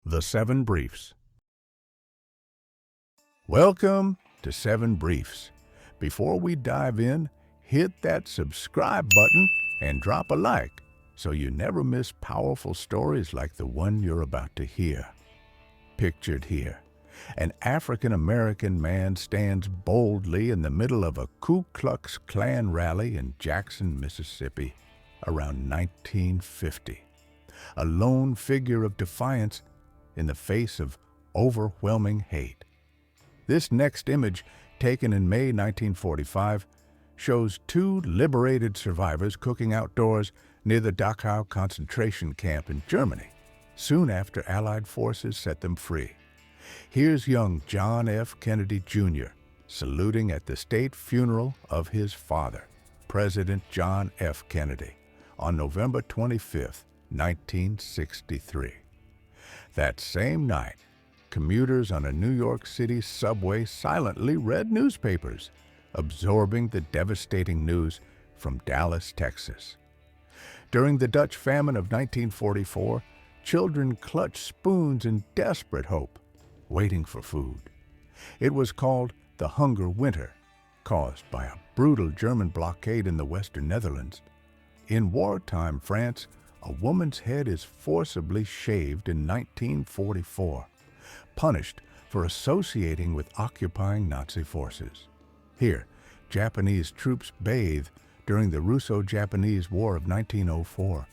The 7 Briefs. Welcome to 7 Briefs. Before we dive in, hit that subscribe button and drop a like so you never miss powerful stories like the one you're about to hear. Pictured here, an African-American man stands boldly in the middle of a Ku Klux Klan rally in Jackson, Mississippi, around 1950. A lone figure of defiance in the face of overwhelming hate. This next image, taken in May 1945, shows two liberated survivors cooking outdoors near the Dachau concentration camp in Germany, soon after Allied forces set them free. Here's young John F. Kennedy Jr. saluting at the state funeral of his father, President John F. Kennedy, on November 25, 1963. That same night, commuters on a New York City subway silently read newspapers, absorbing the devastating news from Dallas, Texas. During the Dutch famine of 1944, children clutched spoons in desperate hope, waiting for food. It was called the Hunger Winter, caused by a brutal German blockade in the Western Netherlands. In wartime France, a woman's head is forcibly shaved in 1944, punished for associating with occupying Nazi forces. Here, Japanese troops bathe during the Russo-Japanese War of 1904,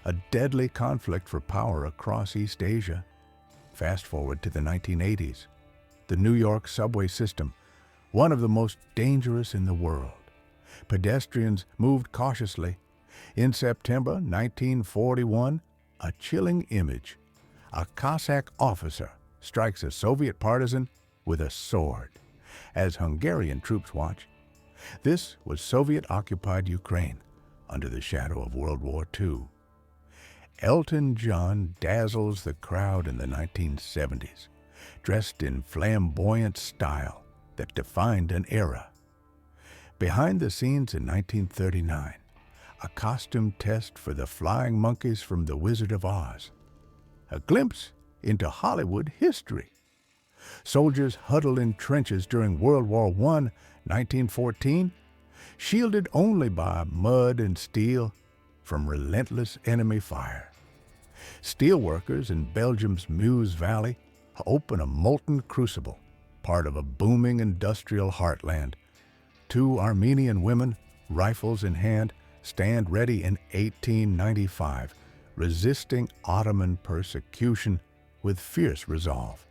a deadly conflict for power across East Asia. Fast forward to the 1980s. The New York subway system, one of the most dangerous in the world. Pedestrians moved cautiously. In September 1941, a chilling image. A Cossack officer strikes a Soviet partisan with a sword, as Hungarian troops watch. This was Soviet-occupied Ukraine, under the shadow of World War II. Elton John dazzles the crowd in the 1970s, dressed in flamboyant style that defined an era. Behind the scenes in 1939, a costume test for the flying monkeys from The Wizard of Oz. A glimpse into Hollywood history. Soldiers huddled in trenches during World War I, 1914, shielded only by mud and steel from relentless enemy fire. Steelworkers in Belgium's Meuse Valley open a molten crucible, part of a booming industrial heartland. Two Armenian women, rifles in hand, stand ready in 1895, resisting Ottoman persecution with fierce resolve.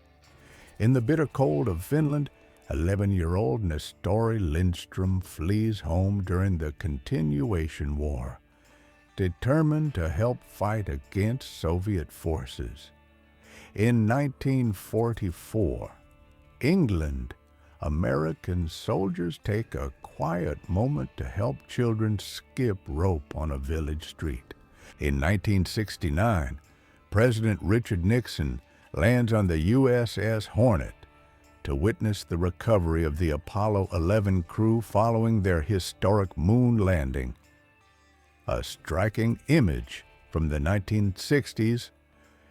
In the bitter cold of Finland, 11-year-old Nestori Lindstrom flees home during the Continuation War, determined to help fight against Soviet forces. In 1944, England, American soldiers take a quiet moment to help children skip rope on a village street. In 1969, President Richard Nixon lands on the USS Hornet to witness the recovery of the Apollo 11 crew following their historic moon landing. A striking image from the 1960s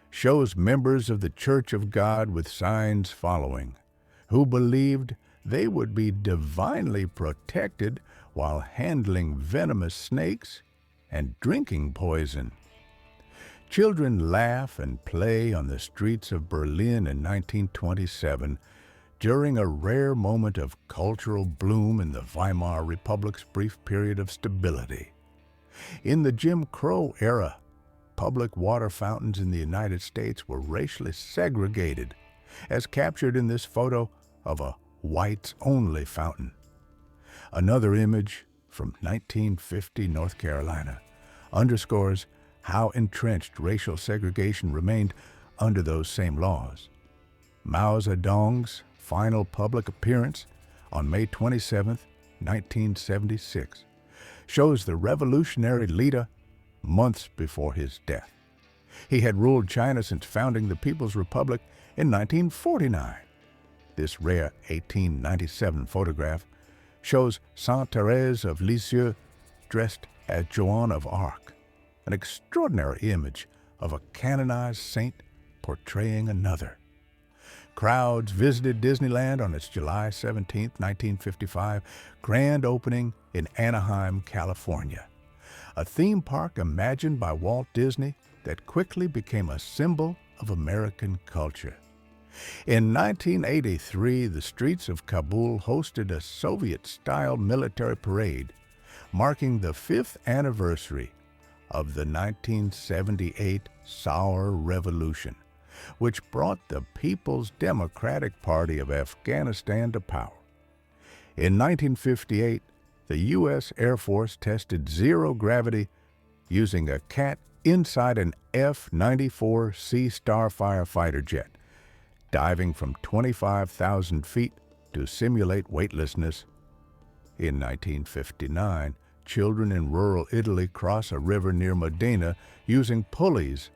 shows members of the Church of God with signs following, who believed they would be divinely protected while handling venomous snakes and drinking poison. Children laugh and play on the streets of Berlin in 1927 during a rare moment of cultural bloom in the Weimar Republic's brief period of stability. In the Jim Crow era, public water fountains in the United States were racially segregated, as captured in this photo of a whites-only fountain. Another image from 1950 North Carolina underscores how entrenched racial segregation remained under those same laws. Mao Zedong's final public appearance on May 27, 1976, shows the revolutionary leader months before his death. He had ruled China since founding the People's Republic in 1949. This rare 1897 photograph shows Sainte Thérèse of Lisieux dressed as Joan of Arc, an extraordinary image of a canonized saint portraying another. Crowds visited Disneyland on its July 17, 1955, grand opening in Anaheim, California, a theme park imagined by Walt Disney that quickly became a symbol of American culture. In 1983, the streets of Kabul hosted a Soviet-style military parade, marking the 5th anniversary of the 1978 Sour Revolution, which brought the People's Democratic Party of Afghanistan to power. In 1958, the U.S. Air Force tested zero-gravity using a CAT inside an F-94C Starfire fighter jet, diving from 25,000 feet to simulate weightlessness. In 1959, children in rural Italy cross a river near Modena using pulleys,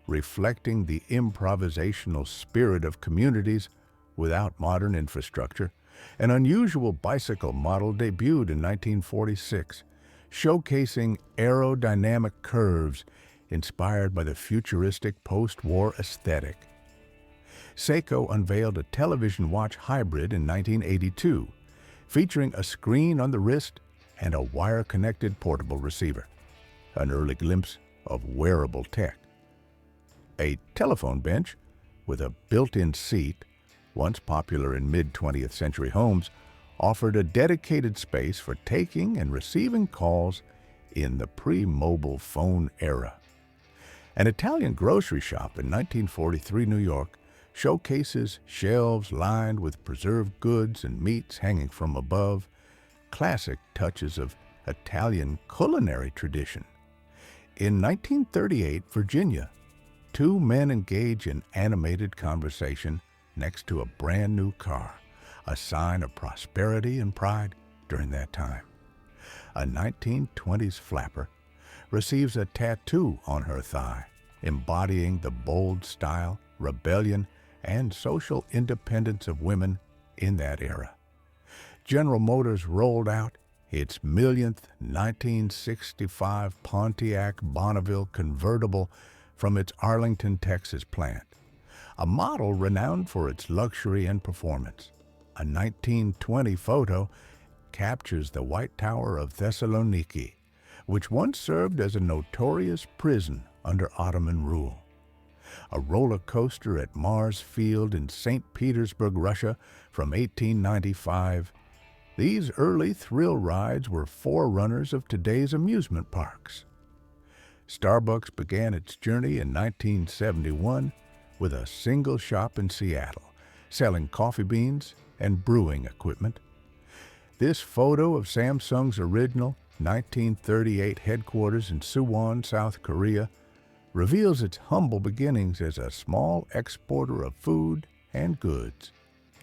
reflecting the improvisational spirit of communities without modern infrastructure. An unusual bicycle model debuted in 1946, showcasing aerodynamic curves inspired by the futuristic post-war aesthetic. Seiko unveiled a television watch hybrid in 1982, featuring a screen on the wrist and a wire-connected portable receiver, an early glimpse of wearable tech. A telephone bench with a built-in seat, once popular in mid-20th century homes, offered a dedicated space for taking and receiving calls in the pre-mobile phone era. An Italian grocery shop in 1943 New York showcases shelves lined with preserved goods and meats hanging from above, classic touches of Italian culinary tradition. In 1938, Virginia, two men engage in animated conversation next to a brand new car, a sign of prosperity and pride during that time. A 1920s flapper receives a tattoo on her thigh, embodying the bold style, rebellion, and social independence of women in that era. General Motors rolled out its millionth 1965 Pontiac Bonneville convertible from its Arlington, Texas plant, a model renowned for its luxury and performance. A 1920 photo captures the White Tower of Thessaloniki, which once served as a notorious prison under Ottoman rule. A roller coaster at Mars Field in St. Petersburg, Russia from 1895. These early thrill rides were forerunners of today's amusement parks. Starbucks began its journey in 1971 with a single shop in Seattle, selling coffee beans and brewing equipment. This photo of Samsung's original 1938 headquarters in Suwon, South Korea, reveals its humble beginnings as a small exporter of food and goods.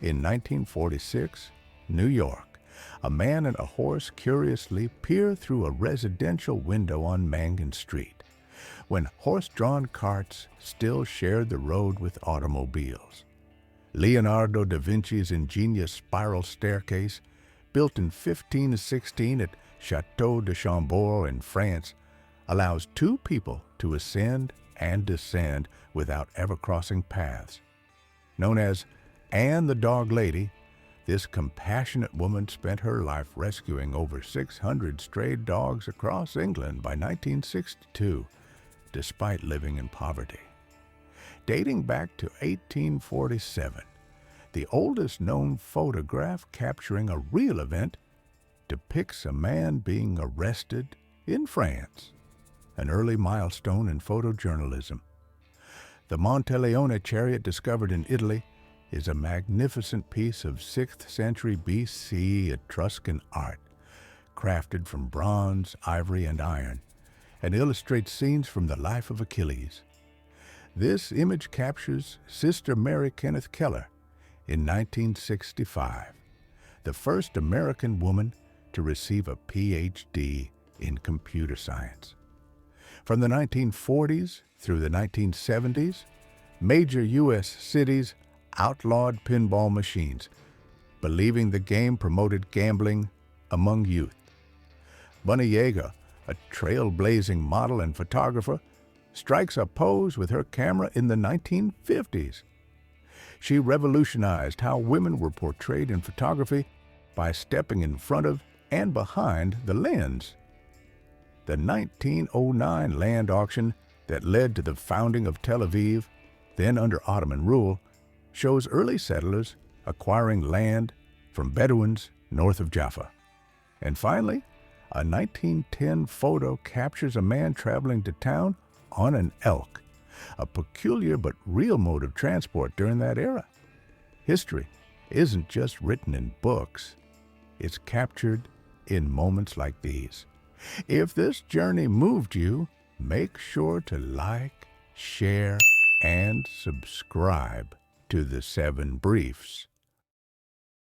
In 1946, New York, a man and a horse curiously peer through a residential window on Mangan Street, when horse-drawn carts still shared the road with automobiles. Leonardo da Vinci's ingenious spiral staircase, built in 1516 at Château de Chambord in France, allows two people to ascend and descend without ever crossing paths. Known as Anne the Dog Lady, this compassionate woman spent her life rescuing over 600 stray dogs across England by 1962, despite living in poverty. Dating back to 1847, the oldest known photograph capturing a real event depicts a man being arrested in France, an early milestone in photojournalism. The Monteleone chariot discovered in Italy is a magnificent piece of 6th century BC Etruscan art, crafted from bronze, ivory, and iron, and illustrates scenes from the life of Achilles. This image captures Sister Mary Kenneth Keller in 1965, the first American woman to receive a PhD in computer science. From the 1940s through the 1970s, major U.S. cities outlawed pinball machines, believing the game promoted gambling among youth. Bunny Yeager, a trailblazing model and photographer, strikes a pose with her camera in the 1950s. She revolutionized how women were portrayed in photography by stepping in front of and behind the lens. The 1909 land auction that led to the founding of Tel Aviv, then under Ottoman rule, shows early settlers acquiring land from Bedouins north of Jaffa. And finally, a 1910 photo captures a man traveling to town on an elk, a peculiar but real mode of transport during that era. History isn't just written in books, it's captured in moments like these. If this journey moved you, make sure to like, share, and subscribe to The 7 Briefs.